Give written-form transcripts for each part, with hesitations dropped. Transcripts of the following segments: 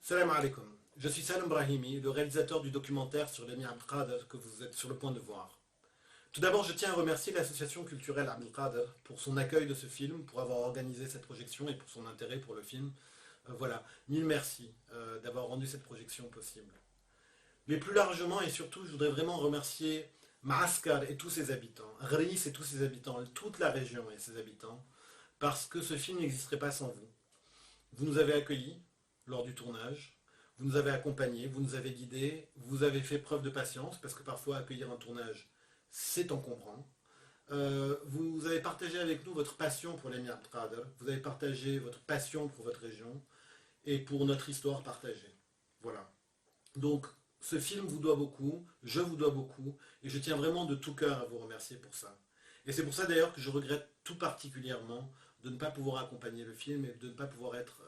Salam alaikum. Je suis Salam Brahimi, le réalisateur du documentaire sur l'émir Abdelkader que vous êtes sur le point de voir. Tout d'abord, je tiens à remercier l'association culturelle Abdelkader pour son accueil de ce film, pour avoir organisé cette projection et pour son intérêt pour le film. Voilà, mille merci d'avoir rendu cette projection possible. Mais plus largement et surtout, je voudrais vraiment remercier Maaskar et tous ses habitants, Ghris et tous ses habitants, toute la région et ses habitants, parce que ce film n'existerait pas sans vous. Vous nous avez accueillis lors du tournage, vous nous avez accompagnés, vous nous avez guidés, vous avez fait preuve de patience, parce que parfois accueillir un tournage, c'est encombrant. Vous avez partagé avec nous votre passion pour l'émir Abdelkader, vous avez partagé votre passion pour votre région et pour notre histoire partagée. Voilà. Donc, ce film vous doit beaucoup, je vous dois beaucoup, et je tiens vraiment de tout cœur à vous remercier pour ça. Et c'est pour ça d'ailleurs que je regrette tout particulièrement de ne pas pouvoir accompagner le film et de ne pas pouvoir être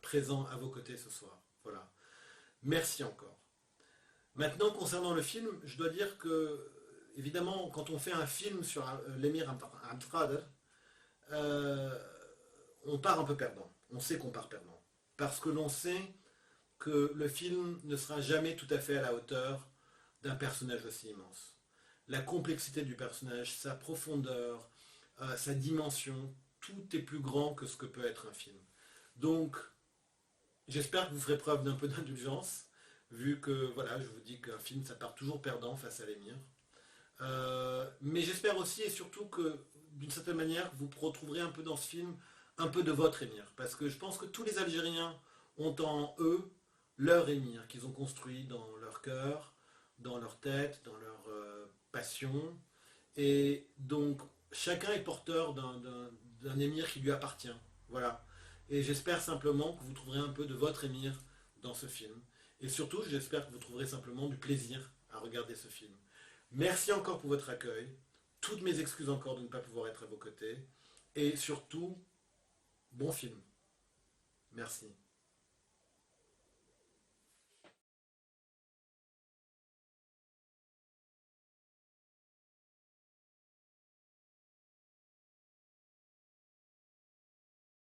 présent à vos côtés ce soir. Voilà. Merci encore. Maintenant, concernant le film, je dois dire que, évidemment, quand on fait un film sur l'émir Abdelkader, on part un peu perdant. On sait qu'on part perdant. Parce que l'on sait que le film ne sera jamais tout à fait à la hauteur d'un personnage aussi immense. La complexité du personnage, sa profondeur, sa dimension, tout est plus grand que ce que peut être un film. Donc, j'espère que vous ferez preuve d'un peu d'indulgence, vu que, voilà, je vous dis qu'un film, ça part toujours perdant face à l'émir. Mais j'espère aussi et surtout que, d'une certaine manière, vous retrouverez un peu dans ce film un peu de votre émir. Parce que je pense que tous les Algériens ont en eux leur émir qu'ils ont construit dans leur cœur, dans leur tête, dans leur passion. Et donc, chacun est porteur d'un émir qui lui appartient. Voilà. Et j'espère simplement que vous trouverez un peu de votre émir dans ce film. Et surtout, j'espère que vous trouverez simplement du plaisir à regarder ce film. Merci encore pour votre accueil. Toutes mes excuses encore de ne pas pouvoir être à vos côtés. Et surtout, bon film. Merci.